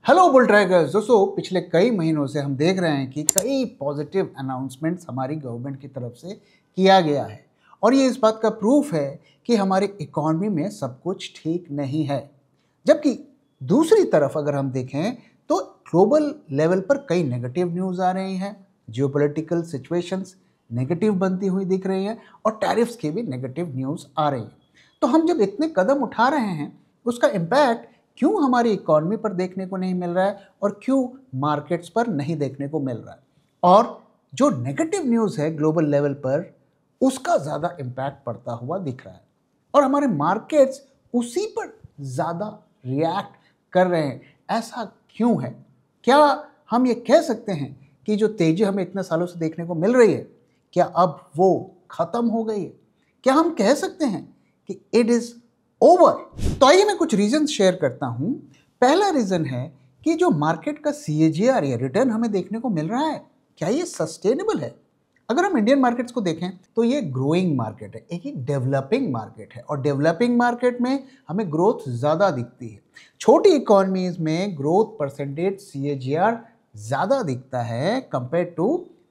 Hello bull trackers. दोस्तों, पिछले कई महीनों से हम देख रहे हैं कि कई पॉजिटिव अनाउंसमेंट्स हमारी गवर्नमेंट की तरफ से किया गया है और ये इस बात का प्रूफ है कि हमारी इकॉनमी में सब कुछ ठीक नहीं है। जबकि दूसरी तरफ अगर हम देखें तो ग्लोबल लेवल पर कई नेगेटिव न्यूज़ आ रही हैं, जियोपॉलिटिकल सिचुएशंस नेगेटिव बनती हुई दिख रही हैं और टैरिफ्स की भी नेगेटिव न्यूज़ आ रही है। तो हम जब इतने कदम उठा रहे हैं, उसका इम्पैक्ट क्यों हमारी इकॉनमी पर देखने को नहीं मिल रहा है और क्यों मार्केट्स पर नहीं देखने को मिल रहा है, और जो नेगेटिव न्यूज़ है ग्लोबल लेवल पर उसका ज़्यादा इम्पैक्ट पड़ता हुआ दिख रहा है और हमारे मार्केट्स उसी पर ज़्यादा रिएक्ट कर रहे हैं। ऐसा क्यों है? क्या हम ये कह सकते हैं कि जो तेज़ी हमें इतने सालों से देखने को मिल रही है, क्या अब वो ख़त्म हो गई है? क्या हम कह सकते हैं कि इट इज़ ओवर? तो आइए मैं कुछ रीजन शेयर करता हूं। पहला रीजन है कि जो मार्केट का CAGR या रिटर्न हमें देखने को मिल रहा है, क्या ये सस्टेनेबल है? अगर हम इंडियन मार्केट्स को देखें तो ये ग्रोइंग मार्केट है, एक डेवलपिंग मार्केट है और डेवलपिंग मार्केट में हमें ग्रोथ ज़्यादा दिखती है। छोटी इकोनॉमीज में ग्रोथ परसेंटेज CAGR ज़्यादा दिखता है कंपेयर टू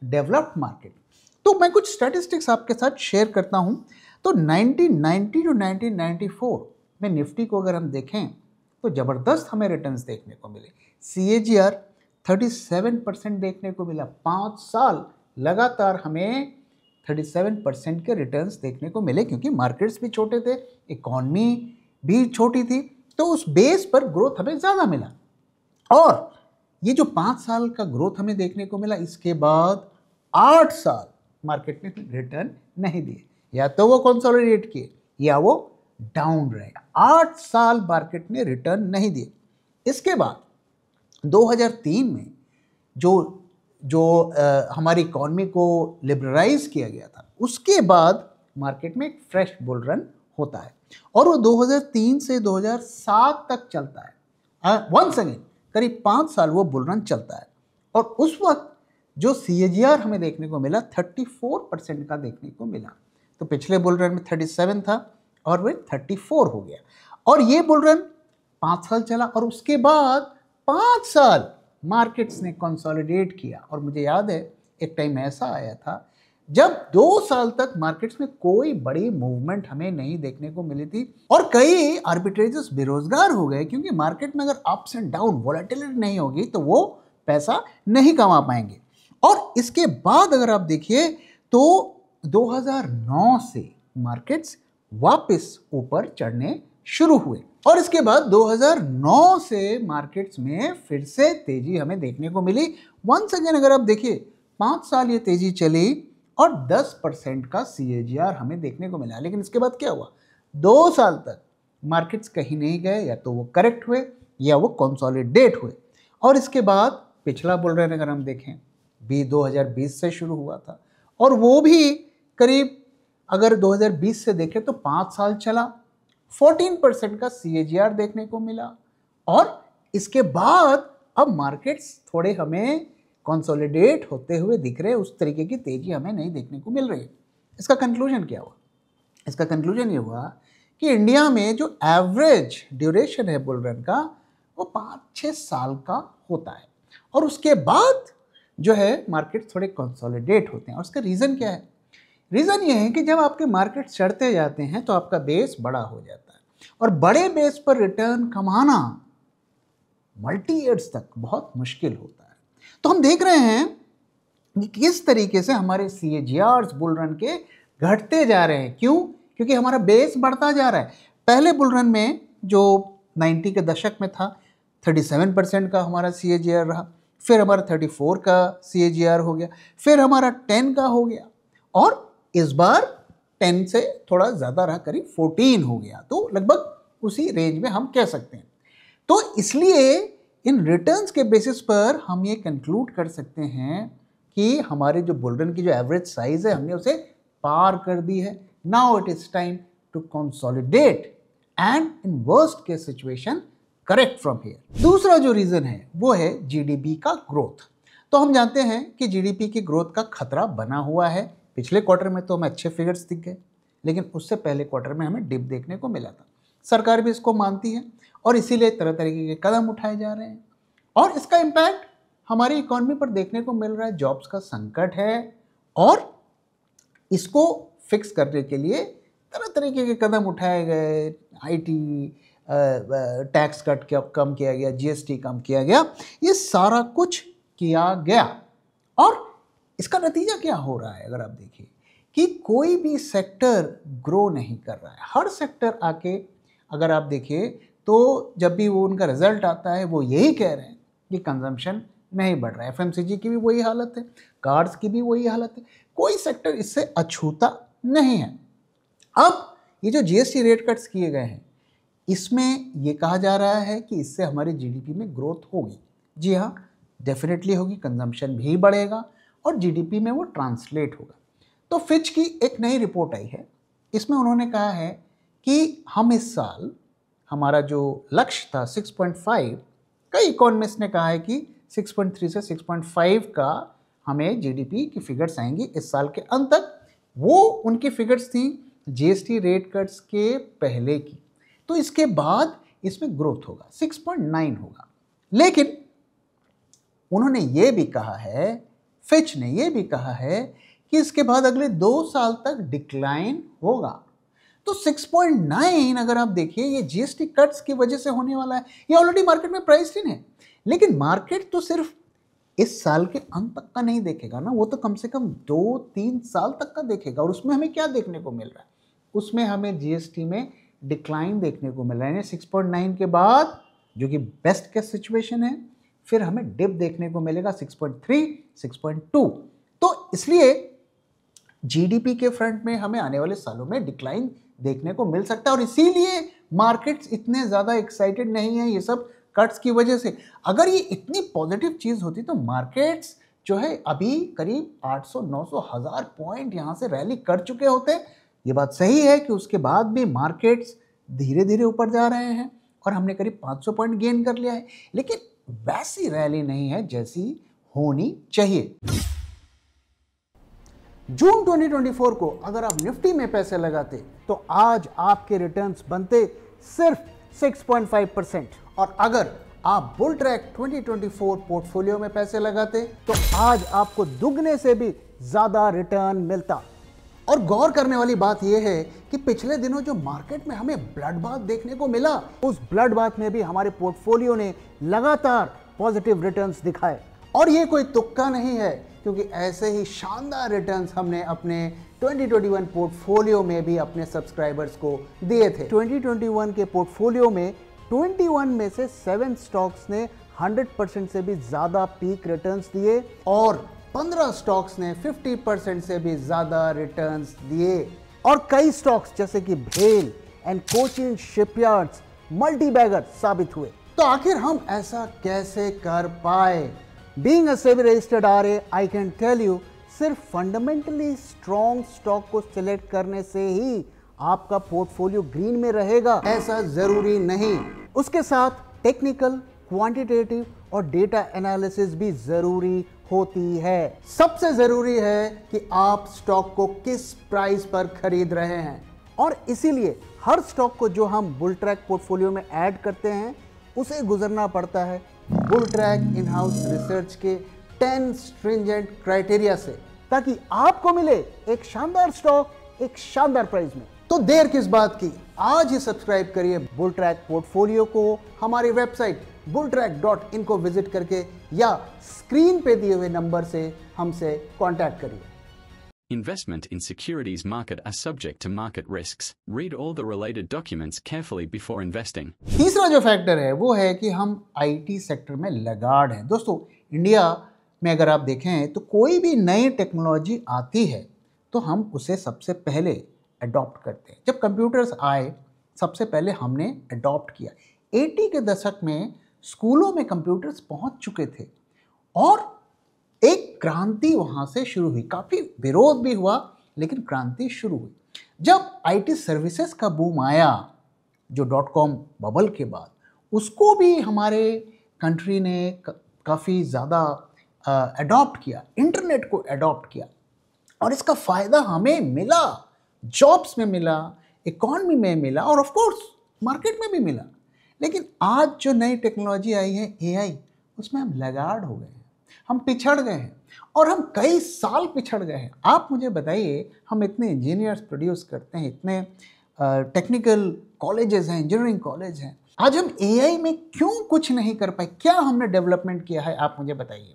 डेवलप्ड मार्केट। तो मैं कुछ स्टैटिस्टिक्स आपके साथ शेयर करता हूं। तो 1990 टू 1994 में निफ्टी को अगर हम देखें तो ज़बरदस्त हमें रिटर्न्स देखने को मिले। CAGR 37% देखने को मिला। 5 साल लगातार हमें 37% के रिटर्न्स देखने को मिले, क्योंकि मार्केट्स भी छोटे थे, इकॉनमी भी छोटी थी, तो उस बेस पर ग्रोथ हमें ज़्यादा मिला। और ये जो 5 साल का ग्रोथ हमें देखने को मिला, इसके बाद 8 साल मार्केट ने रिटर्न नहीं दिए, या तो वो कंसोलिडेट किए या वो डाउन रहे। 8 साल मार्केट ने रिटर्न नहीं दिए। इसके बाद 2003 में जो हमारी इकॉनमी को लिबरलाइज किया गया था, उसके बाद मार्केट में एक फ्रेश बुल रन होता है और वो 2003 से 2007 तक चलता है। वंस अगेन करीब 5 साल वो बुल रन चलता है और उस वक्त जो CAGR हमें देखने को मिला 34% का देखने को मिला। तो पिछले बुल रन में 37 था और वह 34 हो गया और ये बुल रन 5 साल चला और उसके बाद 5 साल मार्केट्स ने कंसोलिडेट किया। और मुझे याद है एक टाइम ऐसा आया था जब 2 साल तक मार्केट्स में कोई बड़ी मूवमेंट हमें नहीं देखने को मिली थी और कई आर्बिट्रेजर्स बेरोजगार हो गए, क्योंकि मार्केट में अगर अप्स एंड डाउन वोलेटिलिटी नहीं होगी तो वो पैसा नहीं कमा पाएंगे। और इसके बाद अगर आप देखिए तो 2009 से मार्केट्स वापस ऊपर चढ़ने शुरू हुए और इसके बाद 2009 से मार्केट्स में फिर से तेजी हमें देखने को मिली। वंस अगेन अगर आप देखिए 5 साल ये तेजी चली और 10% का CAGR हमें देखने को मिला। लेकिन इसके बाद क्या हुआ? 2 साल तक मार्केट्स कहीं नहीं गए, या तो वो करेक्ट हुए या वो कंसोलिडेट हुए। और इसके बाद पिछला बुल रन अगर हम देखें भी 2020 से शुरू हुआ था और वो भी करीब अगर 2020 से देखें तो 5 साल चला, 14% का CAGR देखने को मिला और इसके बाद अब मार्केट्स थोड़े हमें कंसोलिडेट होते हुए दिख रहे हैं। उस तरीके की तेजी हमें नहीं देखने को मिल रही है। इसका कंक्लूजन क्या हुआ? इसका कंक्लूजन ये हुआ कि इंडिया में जो एवरेज ड्यूरेशन है बुल रन का वो 5-6 साल का होता है और उसके बाद जो है मार्केट थोड़े कंसोलिडेट होते हैं। और उसका रीज़न क्या है? रीज़न ये है कि जब आपके मार्केट चढ़ते जाते हैं तो आपका बेस बड़ा हो जाता है और बड़े बेस पर रिटर्न कमाना मल्टी ईयर्स तक बहुत मुश्किल होता है। तो हम देख रहे हैं कि किस तरीके से हमारे CAGRs बुल रन के घटते जा रहे हैं। क्यों? क्योंकि हमारा बेस बढ़ता जा रहा है। पहले बुल रन में जो 90 के दशक में था 37% का हमारा CAGR रहा, फिर हमारा 34 का CAGR हो गया, फिर हमारा 10 का हो गया और इस बार 10 से थोड़ा ज़्यादा रहा, करीब 14 हो गया। तो लगभग उसी रेंज में हम कह सकते हैं। तो इसलिए इन रिटर्न्स के बेसिस पर हम ये कंक्लूड कर सकते हैं कि हमारे जो बुल रन की जो एवरेज साइज है हमने उसे पार कर दी है। Now it is time to consolidate and in worst case situation correct from here. दूसरा जो रीजन है वो है GDP का ग्रोथ। तो हम जानते हैं कि GDP की ग्रोथ का खतरा बना हुआ है। पिछले क्वार्टर में तो हमें अच्छे फिगर्स दिख गए, लेकिन उससे पहले क्वार्टर में हमें डिप देखने को मिला था। सरकार भी इसको मानती है और इसीलिए तरह तरह के कदम उठाए जा रहे हैं। और इसका इम्पैक्ट हमारी इकॉनमी पर देखने को मिल रहा है। जॉब्स का संकट है और इसको फिक्स करने के लिए तरह तरीके के कदम उठाए गए। आईटी टैक्स कट कम किया गया, जीएसटी कम किया गया, ये सारा कुछ किया गया। और इसका नतीजा क्या हो रहा है अगर आप देखिए कि कोई भी सेक्टर ग्रो नहीं कर रहा है। हर सेक्टर आके अगर आप देखिए तो जब भी वो उनका रिजल्ट आता है वो यही कह रहे हैं कि कंजम्पशन नहीं बढ़ रहा है। एफएमसीजी की भी वही हालत है, कार्ड्स की भी वही हालत है, कोई सेक्टर इससे अछूता नहीं है। अब ये जो जीएसटी रेट कट्स किए गए हैं इसमें ये कहा जा रहा है कि इससे हमारी जीडीपी में ग्रोथ होगी। जी हाँ, डेफिनेटली होगी, कंजम्पशन भी बढ़ेगा और जीडीपी में वो ट्रांसलेट होगा। तो फिच की एक नई रिपोर्ट आई है, इसमें उन्होंने कहा है कि हम इस साल हमारा जो लक्ष्य था 6.5, कई इकोनॉमिस्ट ने कहा है कि 6.3 से 6.5 का हमें जीडीपी की फिगर्स आएंगी इस साल के अंत तक। वो उनकी फिगर्स थी जीएसटी रेट कट्स के पहले की। तो इसके बाद इसमें ग्रोथ होगा, 6.9 होगा। लेकिन उन्होंने ये भी कहा है, फिच ने ये भी कहा है कि इसके बाद अगले 2 साल तक डिक्लाइन होगा। तो 6.9 अगर आप देखिए ये जीएसटी कट्स की वजह से होने वाला है, ये ऑलरेडी मार्केट में प्राइस्ड इन है। लेकिन मार्केट तो सिर्फ इस साल के अंत तक का नहीं देखेगा ना, वो तो कम से कम 2-3 साल तक का देखेगा। और उसमें हमें क्या देखने को मिल रहा है, उसमें हमें जीएसटी में डिक्लाइन देखने को मिल रहा है। 6.9 के बाद जो कि बेस्ट केस सिचुएशन है, फिर हमें डिप देखने को मिलेगा 6.3, 6.2। तो इसलिए जीडीपी के फ्रंट में हमें आने वाले सालों में डिक्लाइन देखने को मिल सकता है। और इसीलिए मार्केट्स इतने ज़्यादा एक्साइटेड नहीं है ये सब कट्स की वजह से। अगर ये इतनी पॉजिटिव चीज़ होती तो मार्केट्स जो है अभी करीब 800-900 हज़ार पॉइंट यहाँ से रैली कर चुके होते। ये बात सही है कि उसके बाद भी मार्केट्स धीरे धीरे ऊपर जा रहे हैं और हमने करीब 500 पॉइंट गेन कर लिया है, लेकिन वैसी रैली नहीं है जैसी होनी चाहिए। जून 2024 को अगर आप निफ्टी में पैसे लगाते तो आज आपके रिटर्न्स बनते सिर्फ 6.5%। और अगर आप बुल ट्रैक 2024 पोर्टफोलियो में पैसे लगाते तो आज आपको दुगने से भी ज्यादा रिटर्न मिलता। और गौर करने वाली बात यह है कि पिछले दिनों जो मार्केट में हमें ब्लड बाथ देखने को मिला, उस ब्लड बाथ में भी हमारे पोर्टफोलियो ने लगातार पॉजिटिव रिटर्न्स दिखाए। और ये कोई तुक्का नहीं है, क्योंकि ऐसे ही शानदार रिटर्न्स हमने अपने 2021 पोर्टफोलियो में भी अपने सब्सक्राइबर्स को दिए थे। 2021 के पोर्टफोलियो में 21 में से 7 स्टॉक्स ने 100% से भी ज्यादा पीक रिटर्न्स दिए और 15 स्टॉक्स ने 50% से भी ज्यादा रिटर्न्स दिए। और कई स्टॉक्स जैसे कि भेल and Cochin shipyards multibagger साबित हुए। तो आखिर हम ऐसा कैसे कर पाए? Being a SEBI registered RA, I can tell you, सिर्फ फंडामेंटली स्ट्रॉन्ग स्टॉक को सिलेक्ट करने से ही आपका पोर्टफोलियो ग्रीन में रहेगा, ऐसा जरूरी नहीं। उसके साथ टेक्निकल, क्वांटिटेटिव और डेटा एनालिसिस भी जरूरी होती है। सबसे जरूरी है कि आप स्टॉक को किस प्राइस पर खरीद रहे हैं। और इसीलिए हर स्टॉक को जो हम बुल ट्रैक पोर्टफोलियो में ऐड करते हैं उसे गुजरना पड़ता है bull track in house research के 10 स्ट्रिंजेंट क्राइटेरिया से, ताकि आपको मिले एक शानदार स्टॉक एक शानदार प्राइस में। तो देर किस बात की, आज ही सब्सक्राइब करिए बुल ट्रैक पोर्टफोलियो को हमारी वेबसाइट bulltrack.in को विजिट करके या स्क्रीन पे दिए हुए नंबर से हमसे कांटेक्ट करिए। Investment in securities market are subject to market risks. Read all the related documents carefully before investing. तीसरा जो फैक्टर है वो है कि हम आईटी सेक्टर में लगाड़ हैं। दोस्तों, इंडिया में अगर आप देखें तो कोई भी नई टेक्नोलॉजी आती है तो हम उसे सबसे पहले अडॉप्ट करते हैं। जब कंप्यूटर्स आए सबसे पहले हमने अडॉप्ट किया। 80 के दशक में स्कूलों में कंप्यूटर्स पहुंच चुके थे और एक क्रांति वहाँ से शुरू हुई। काफ़ी विरोध भी हुआ लेकिन क्रांति शुरू हुई। जब आईटी सर्विसेज का बूम आया, जो .com बबल के बाद, उसको भी हमारे कंट्री ने काफ़ी ज़्यादा अडॉप्ट किया, इंटरनेट को अडॉप्ट किया और इसका फ़ायदा हमें मिला, जॉब्स में मिला, इकॉनमी में मिला और ऑफ कोर्स मार्केट में भी मिला। लेकिन आज जो नई टेक्नोलॉजी आई है एआई, उसमें हम लैगार्ड हो गए हैं, हम पिछड़ गए हैं और हम कई साल पिछड़ गए हैं। आप मुझे बताइए, हम इतने इंजीनियर्स प्रोड्यूस करते हैं, इतने टेक्निकल कॉलेजेस हैं, इंजीनियरिंग कॉलेज हैं, आज हम एआई में क्यों कुछ नहीं कर पाए? क्या हमने डेवलपमेंट किया है? आप मुझे बताइए।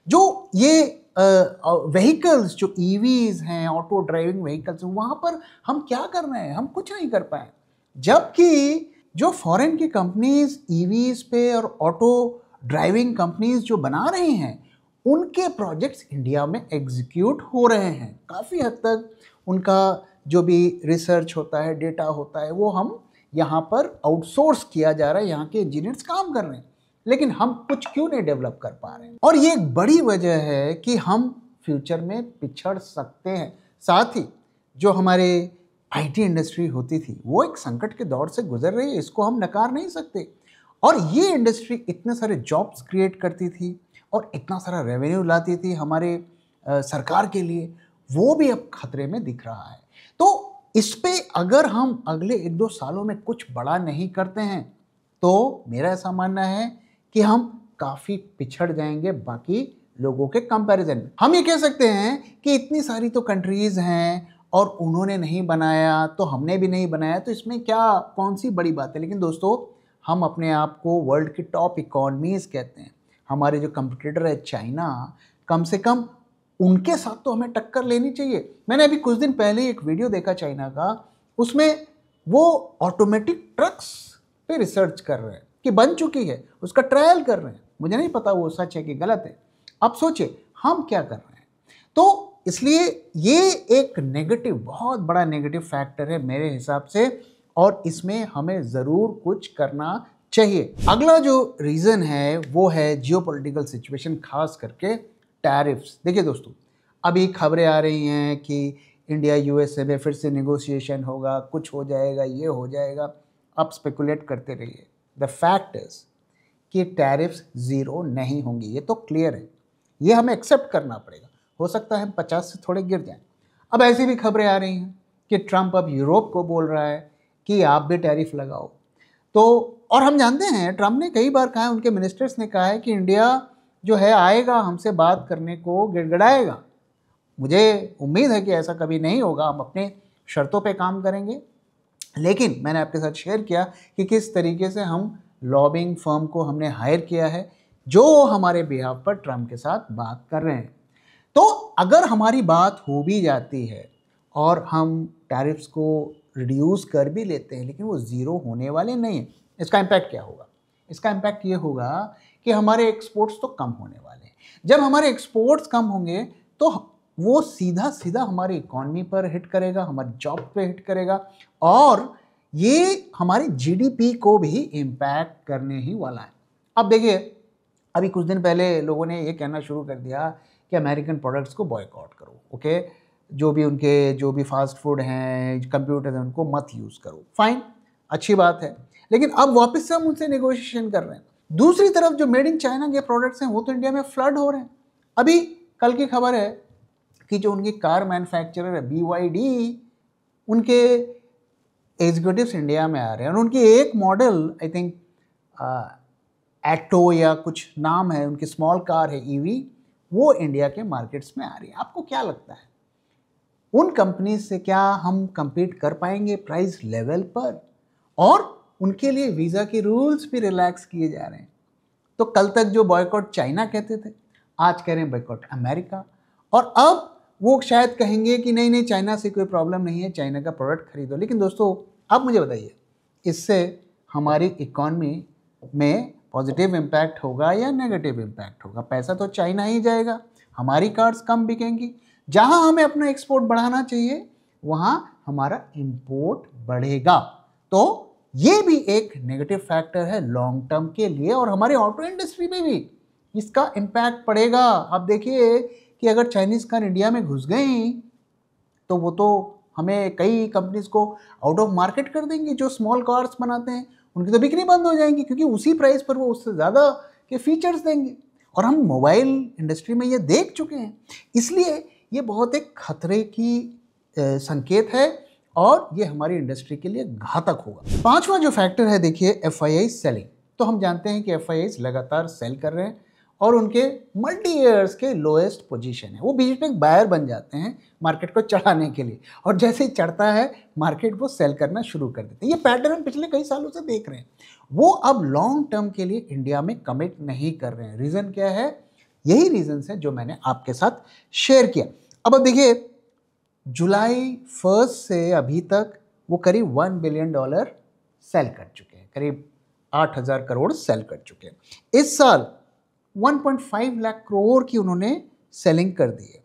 जो ये व्हीकल्स, जो ईवीज हैं, ऑटो ड्राइविंग व्हीकल्स, वहाँ पर हम क्या कर रहे हैं? हम कुछ नहीं कर पाए। जबकि जो फॉरेन की कंपनीज ईवीज पे और ऑटो ड्राइविंग कंपनीज जो बना रही हैं, उनके प्रोजेक्ट्स इंडिया में एग्जीक्यूट हो रहे हैं। काफ़ी हद तक उनका जो भी रिसर्च होता है, डेटा होता है, वो हम यहाँ पर आउटसोर्स किया जा रहा है, यहाँ के इंजीनियर्स काम कर रहे हैं, लेकिन हम कुछ क्यों नहीं डेवलप कर पा रहे हैं? और ये एक बड़ी वजह है कि हम फ्यूचर में पिछड़ सकते हैं। साथ ही जो हमारे आईटी इंडस्ट्री होती थी, वो एक संकट के दौर से गुजर रही है, इसको हम नकार नहीं सकते। और ये इंडस्ट्री इतने सारे जॉब्स क्रिएट करती थी और इतना सारा रेवेन्यू लाती थी हमारे सरकार के लिए, वो भी अब खतरे में दिख रहा है। तो इस पे अगर हम अगले 1-2 सालों में कुछ बड़ा नहीं करते हैं, तो मेरा ऐसा मानना है कि हम काफ़ी पिछड़ जाएंगे बाकी लोगों के कंपैरिजन में। हम ये कह सकते हैं कि इतनी सारी तो कंट्रीज़ हैं और उन्होंने नहीं बनाया तो हमने भी नहीं बनाया, तो इसमें क्या, कौन सी बड़ी बात है? लेकिन दोस्तों, हम अपने आप को वर्ल्ड की टॉप इकोनॉमीज़ कहते हैं। हमारे जो कंपटीटर है चाइना, कम से कम उनके साथ तो हमें टक्कर लेनी चाहिए। मैंने अभी कुछ दिन पहले एक वीडियो देखा चाइना का, उसमें वो ऑटोमेटिक ट्रक्स पे रिसर्च कर रहे हैं कि बन चुकी है, उसका ट्रायल कर रहे हैं। मुझे नहीं पता वो सच है कि गलत है। अब सोचिए हम क्या कर रहे हैं। तो इसलिए ये एक नेगेटिव, बहुत बड़ा नेगेटिव फैक्टर है मेरे हिसाब से, और इसमें हमें ज़रूर कुछ करना चाहिए। अगला जो रीज़न है वो है जियोपॉलिटिकल सिचुएशन, खास करके टैरिफ्स। देखिए दोस्तों, अभी खबरें आ रही हैं कि इंडिया यूएसए में फिर से नेगोशिएशन होगा, कुछ हो जाएगा, ये हो जाएगा। आप स्पेकुलेट करते रहिए। द फैक्ट इज कि टैरिफ्स ज़ीरो नहीं होंगी, ये तो क्लियर है, ये हमें एक्सेप्ट करना पड़ेगा। हो सकता है हम 50 से थोड़े गिर जाएं। अब ऐसी भी खबरें आ रही हैं कि ट्रंप अब यूरोप को बोल रहा है कि आप भी टैरिफ लगाओ। तो और हम जानते हैं ट्रंप ने कई बार कहा है, उनके मिनिस्टर्स ने कहा है कि इंडिया जो है आएगा हमसे बात करने को, गिड़गिड़ाएगा। मुझे उम्मीद है कि ऐसा कभी नहीं होगा, हम अपने शर्तों पे काम करेंगे। लेकिन मैंने आपके साथ शेयर किया कि किस तरीके से हम लॉबिंग फर्म को हमने हायर किया है, जो हमारे बिहाफ पर ट्रंप के साथ बात कर रहे हैं। तो अगर हमारी बात हो भी जाती है और हम टैरिफ्स को रिड्यूस कर भी लेते हैं, लेकिन वो ज़ीरो होने वाले नहीं हैं। इसका इम्पैक्ट क्या होगा? इसका इम्पैक्ट ये होगा कि हमारे एक्सपोर्ट्स तो कम होने वाले हैं। जब हमारे एक्सपोर्ट्स कम होंगे तो वो सीधा सीधा हमारी इकॉनमी पर हिट करेगा, हमारी जॉब पे हिट करेगा, और ये हमारी जीडीपी को भी इम्पैक्ट करने ही वाला है। अब देखिए, अभी कुछ दिन पहले लोगों ने ये कहना शुरू कर दिया कि अमेरिकन प्रोडक्ट्स को बॉयकॉट करो, ओके, जो भी फास्ट फूड हैं, कंप्यूटर हैं, उनको मत यूज़ करो। फाइन, अच्छी बात है, लेकिन अब वापस से हम उनसे नेगोशिएशन कर रहे हैं। दूसरी तरफ जो मेड इन चाइना के प्रोडक्ट्स हैं वो तो इंडिया में फ्लड हो रहे हैं। अभी कल की खबर है कि जो उनकी कार मैन्युफैक्चरर है BYD, उनके एग्जीक्यूटिव्स इंडिया में आ रहे हैं और उनकी एक मॉडल, आई थिंक एटो या कुछ नाम है, उनकी स्मॉल कार है EV, वो इंडिया के मार्केट्स में आ रही है। आपको क्या लगता है, उन कंपनीज से क्या हम compete कर पाएंगे प्राइस लेवल पर? और उनके लिए वीज़ा के रूल्स भी रिलैक्स किए जा रहे हैं। तो कल तक जो बॉयकॉट चाइना कहते थे, आज कह रहे हैं बॉयकॉट अमेरिका, और अब वो शायद कहेंगे कि नहीं नहीं, चाइना से कोई प्रॉब्लम नहीं है, चाइना का प्रोडक्ट खरीदो। लेकिन दोस्तों, आप मुझे बताइए, इससे हमारी इकॉनमी में पॉजिटिव इम्पैक्ट होगा या नेगेटिव इम्पैक्ट होगा? पैसा तो चाइना ही जाएगा, हमारी कार्स कम बिकेंगी। जहां हमें अपना एक्सपोर्ट बढ़ाना चाहिए, वहां हमारा इंपोर्ट बढ़ेगा। तो ये भी एक नेगेटिव फैक्टर है लॉन्ग टर्म के लिए, और हमारे ऑटो इंडस्ट्री में भी इसका इम्पैक्ट पड़ेगा। आप देखिए कि अगर चाइनीज़ कार इंडिया में घुस गई तो वो तो हमें कई कंपनीज को आउट ऑफ मार्केट कर देंगी। जो स्मॉल कार्स बनाते हैं उनकी तो बिक्री बंद हो जाएंगी, क्योंकि उसी प्राइस पर वो उससे ज़्यादा के फीचर्स देंगे, और हम मोबाइल इंडस्ट्री में ये देख चुके हैं। इसलिए ये बहुत एक खतरे की संकेत है, और ये हमारी इंडस्ट्री के लिए घातक होगा। पांचवा जो फैक्टर है, देखिए, FII सेलिंग। तो हम जानते हैं कि FIIs लगातार सेल कर रहे हैं और उनके मल्टी ईयर्स के लोएस्ट पोजीशन है। वो बीच में एक बायर बन जाते हैं मार्केट को चढ़ाने के लिए, और जैसे ही चढ़ता है मार्केट वो सेल करना शुरू कर देते हैं। ये पैटर्न हम पिछले कई सालों से देख रहे हैं। वो अब लॉन्ग टर्म के लिए इंडिया में कमिट नहीं कर रहे हैं। रीज़न क्या है? यही रीजन है जो मैंने आपके साथ शेयर किया। अब देखिए, जुलाई 1 से अभी तक वो करीब $1 बिलियन सेल कर चुके हैं, करीब 8,000 करोड़ सेल कर चुके हैं। इस साल 1.5 लाख करोड़ की उन्होंने सेलिंग कर दी है,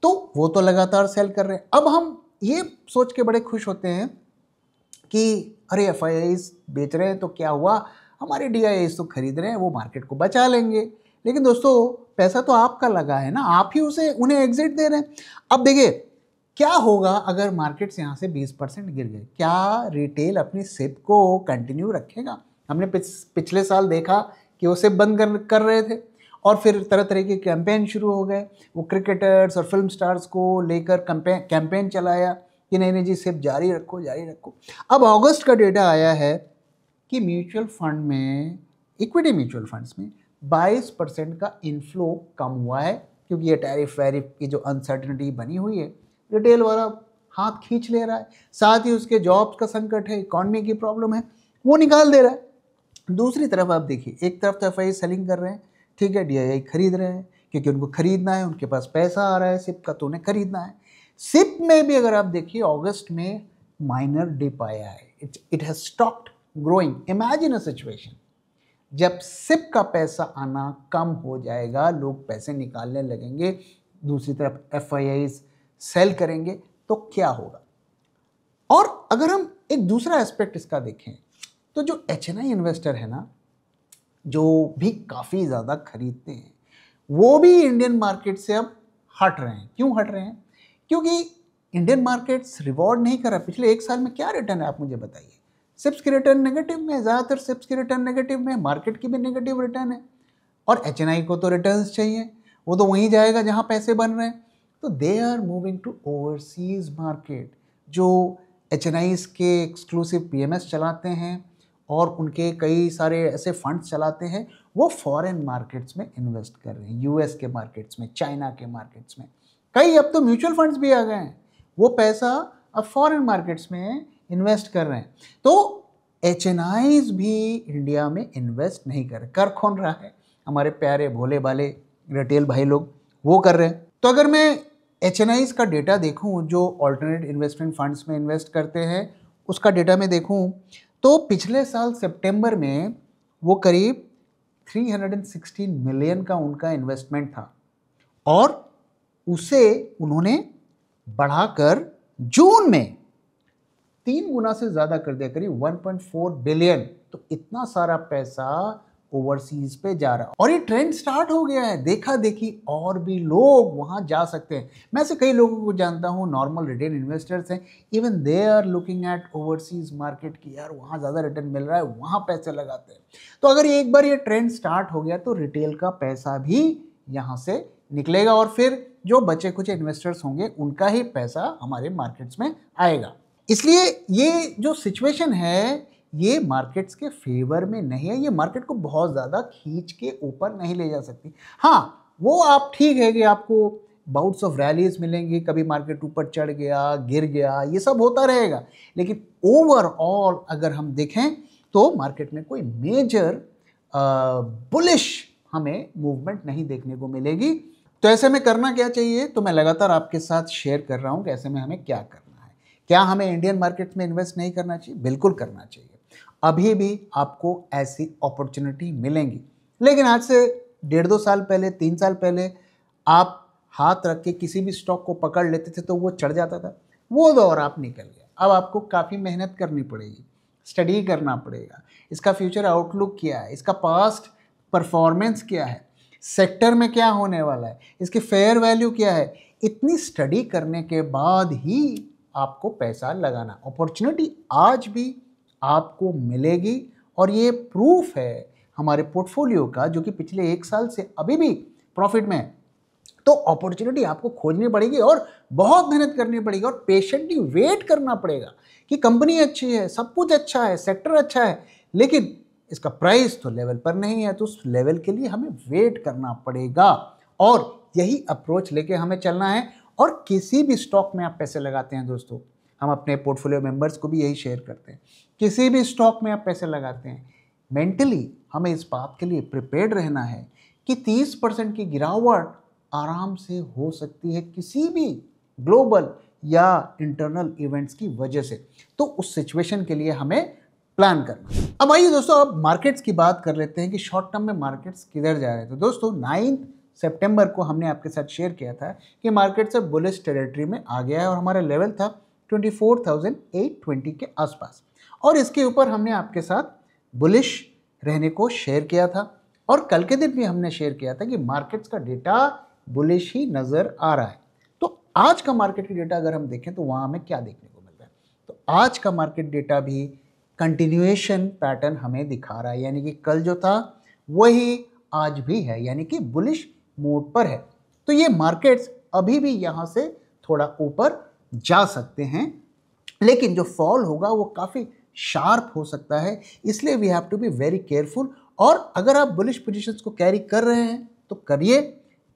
तो वो तो लगातार सेल कर रहे हैं। अब हम ये सोच के बड़े खुश होते हैं कि अरे FIIs बेच रहे हैं तो क्या हुआ, हमारे DIIs तो खरीद रहे हैं, वो मार्केट को बचा लेंगे। लेकिन दोस्तों, पैसा तो आपका लगा है ना, आप ही उन्हें एग्जिट दे रहे हैं। अब देखिए, क्या होगा अगर मार्केट्स यहाँ से 20% गिर गए? क्या रिटेल अपनी सिप को कंटिन्यू रखेगा? हमने पिछले साल देखा कि वो सिप बंद कर रहे थे और फिर तरह तरह के कैंपेन शुरू हो गए। वो क्रिकेटर्स और फिल्म स्टार्स को लेकर कैंपेन चलाया कि नहीं जी, सिप जारी रखो जारी रखो। अब अगस्त का डेटा आया है कि म्यूचुअल फंड में, इक्विटी म्यूचुअल फंड्स में 22% का इनफ्लो कम हुआ है, क्योंकि ये टैरिफ वैरिफ की जो अनसर्टिनिटी बनी हुई है, रिटेल वाला हाथ खींच ले रहा है। साथ ही उसके जॉब्स का संकट है, इकॉनमी की प्रॉब्लम है, वो निकाल दे रहा है। दूसरी तरफ आप देखिए, एक तरफ तो FII सेलिंग कर रहे हैं, ठीक है, DII खरीद रहे हैं क्योंकि उनको खरीदना है, उनके पास पैसा आ रहा है सिप का, तो उन्हें खरीदना है। सिप में भी अगर आप देखिए, अगस्त में माइनर डिप आया है, it has stopped growing. Imagine a situation, जब सिप का पैसा आना कम हो जाएगा, लोग पैसे निकालने लगेंगे, दूसरी तरफ FIIs सेल करेंगे, तो क्या होगा? और अगर हम एक दूसरा एस्पेक्ट इसका देखें, तो जो HNI इन्वेस्टर है ना, जो भी काफ़ी ज़्यादा खरीदते हैं, वो भी इंडियन मार्केट से अब हट रहे हैं। क्यों हट रहे हैं? क्योंकि इंडियन मार्केट्स रिवॉर्ड नहीं कर रहा। पिछले एक साल में क्या रिटर्न है, आप मुझे बताइए। सिप्स की रिटर्न नेगेटिव में, ज़्यादातर सिप्स की रिटर्न नेगेटिव में, मार्केट की भी नेगेटिव रिटर्न है। और HNI को तो रिटर्न्स चाहिए, वो तो वहीं जाएगा जहाँ पैसे बन रहे हैं। तो they are moving to overseas market. जो HNIs के एक्सक्लूसिव PMS चलाते हैं और उनके कई सारे ऐसे फंड्स चलाते हैं, वो फॉरेन मार्केट्स में इन्वेस्ट कर रहे हैं, US के मार्केट्स में, चाइना के मार्केट्स में। कई अब तो म्यूचुअल फंड्स भी आ गए हैं, वो पैसा अब फॉरेन मार्केट्स में इन्वेस्ट कर रहे हैं। तो HNIs भी इंडिया में इन्वेस्ट नहीं कर कौन रहा है? हमारे प्यारे भोले भाले रिटेल भाई लोग, वो कर रहे हैं। तो अगर मैं HNIs का डेटा देखूं, जो ऑल्टरनेट इन्वेस्टमेंट फंड्स में इन्वेस्ट करते हैं, उसका डेटा में देखूं, तो पिछले साल सितंबर में वो करीब 316 मिलियन का उनका इन्वेस्टमेंट था, और उसे उन्होंने बढ़ाकर जून में 3 गुना से ज़्यादा कर दिया, करीब 1.4 बिलियन। तो इतना सारा पैसा ओवरसीज पे जा रहा है, और ये ट्रेंड स्टार्ट हो गया है। देखा देखी और भी लोग वहाँ जा सकते हैं। मैं से कई लोगों को जानता हूँ, नॉर्मल रिटेल इन्वेस्टर्स हैं, even they are looking at overseas market की, यार वहाँ ज़्यादा रिटर्न मिल रहा है, वहाँ पैसे लगाते हैं। तो अगर एक बार ये ट्रेंड स्टार्ट हो गया, तो रिटेल का पैसा भी यहाँ से निकलेगा, और फिर जो बचे कुछ इन्वेस्टर्स होंगे, उनका ही पैसा हमारे मार्केट्स में आएगा। इसलिए ये जो सिचुएशन है, ये मार्केट्स के फेवर में नहीं है। ये मार्केट को बहुत ज़्यादा खींच के ऊपर नहीं ले जा सकती। हाँ, वो आप ठीक है कि आपको बाउट्स ऑफ रैलीज मिलेंगी, कभी मार्केट ऊपर चढ़ गया, गिर गया, ये सब होता रहेगा। लेकिन ओवरऑल अगर हम देखें, तो मार्केट में कोई मेजर बुलिश हमें मूवमेंट नहीं देखने को मिलेगी। तो ऐसे में करना क्या चाहिए? तो मैं लगातार आपके साथ शेयर कर रहा हूँ कि ऐसे में हमें क्या करना है। क्या हमें इंडियन मार्केट में इन्वेस्ट नहीं करना चाहिए? बिल्कुल करना चाहिए। अभी भी आपको ऐसी अपॉर्चुनिटी मिलेंगी, लेकिन आज से 1.5-2 साल पहले, 3 साल पहले आप हाथ रख के किसी भी स्टॉक को पकड़ लेते थे तो वो चढ़ जाता था। वो दौर आप निकल गया। अब आपको काफ़ी मेहनत करनी पड़ेगी, स्टडी करना पड़ेगा, इसका फ्यूचर आउटलुक क्या है, इसका पास्ट परफॉर्मेंस क्या है, सेक्टर में क्या होने वाला है, इसकी फेयर वैल्यू क्या है। इतनी स्टडी करने के बाद ही आपको पैसा लगाना। अपॉर्चुनिटी आज भी आपको मिलेगी, और ये प्रूफ है हमारे पोर्टफोलियो का, जो कि पिछले 1 साल से अभी भी प्रॉफिट में है। तो अपॉर्चुनिटी आपको खोजनी पड़ेगी, और बहुत मेहनत करनी पड़ेगी, और पेशेंटली वेट करना पड़ेगा कि कंपनी अच्छी है, सब कुछ अच्छा है, सेक्टर अच्छा है, लेकिन इसका प्राइस तो लेवल पर नहीं है, तो उस लेवल के लिए हमें वेट करना पड़ेगा और यही अप्रोच लेके हमें चलना है। और किसी भी स्टॉक में आप पैसे लगाते हैं दोस्तों, हम अपने पोर्टफोलियो मेंबर्स को भी यही शेयर करते हैं, किसी भी स्टॉक में आप पैसे लगाते हैं, मेंटली हमें इस बात के लिए प्रिपेयर्ड रहना है कि 30% की गिरावट आराम से हो सकती है किसी भी ग्लोबल या इंटरनल इवेंट्स की वजह से। तो उस सिचुएशन के लिए हमें प्लान करना। अब आइए दोस्तों, अब मार्केट्स की बात कर लेते हैं कि शॉर्ट टर्म में मार्केट्स किधर जा रहे हैं। तो दोस्तों 9 सितंबर को हमने आपके साथ शेयर किया था कि मार्केट्स अब बुलिश टेरिटरी में आ गया है और हमारा लेवल था 24,820 के आसपास, और इसके ऊपर हमने आपके साथ बुलिश रहने को शेयर किया था। और कल के दिन भी हमने शेयर किया था कि मार्केट्स का डेटा बुलिश ही नज़र आ रहा है। तो आज का मार्केट की डेटा अगर हम देखें तो वहाँ हमें क्या देखने को मिल रहा है, तो आज का मार्केट डेटा भी कंटिन्यूएशन पैटर्न हमें दिखा रहा है, यानी कि कल जो था वही आज भी है, यानी कि बुलिश मोड पर है। तो ये मार्केट्स अभी भी यहाँ से थोड़ा ऊपर जा सकते हैं, लेकिन जो फॉल होगा वो काफ़ी शार्प हो सकता है, इसलिए we have to be very careful. और अगर आप बुलिश पोजीशंस को कैरी कर रहे हैं तो करिए,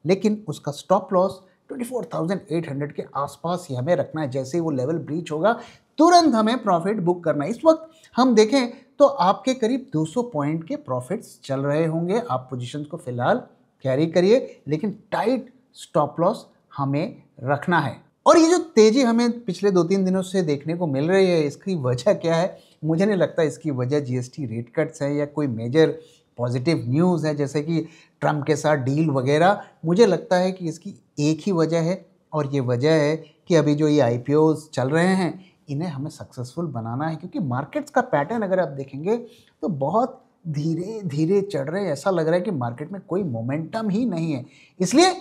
लेकिन उसका स्टॉप लॉस 24,800 के आसपास ही हमें रखना है। जैसे ही वो लेवल ब्रीच होगा तुरंत हमें प्रॉफिट बुक करना है। इस वक्त हम देखें तो आपके करीब 200 पॉइंट के प्रॉफिट्स चल रहे होंगे। आप पोजीशंस को फिलहाल कैरी करिए, लेकिन टाइट स्टॉप लॉस हमें रखना है। और ये जो तेज़ी हमें पिछले 2-3 दिनों से देखने को मिल रही है, इसकी वजह क्या है? मुझे नहीं लगता इसकी वजह जीएसटी रेट कट्स है या कोई मेजर पॉजिटिव न्यूज़ है जैसे कि ट्रम्प के साथ डील वगैरह। मुझे लगता है कि इसकी एक ही वजह है, और ये वजह है कि अभी जो ये आईपीओज चल रहे हैं इन्हें हमें सक्सेसफुल बनाना है, क्योंकि मार्केट्स का पैटर्न अगर आप देखेंगे तो बहुत धीरे धीरे चढ़ रहे हैं। ऐसा लग रहा है कि मार्केट में कोई मोमेंटम ही नहीं है, इसलिए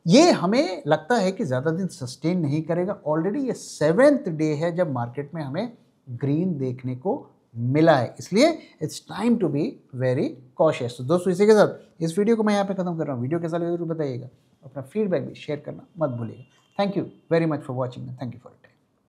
ये हमें लगता है कि ज़्यादा दिन सस्टेन नहीं करेगा। ऑलरेडी ये 7th डे है जब मार्केट में हमें ग्रीन देखने को मिला है, इसलिए it's time to be very cautious. तो दोस्तों इसी के साथ इस वीडियो को मैं यहाँ पे खत्म कर रहा हूँ। वीडियो कैसा लगा जरूर बताइएगा, अपना फीडबैक भी शेयर करना मत भूलिएगा। Thank you very much for watching, thank you for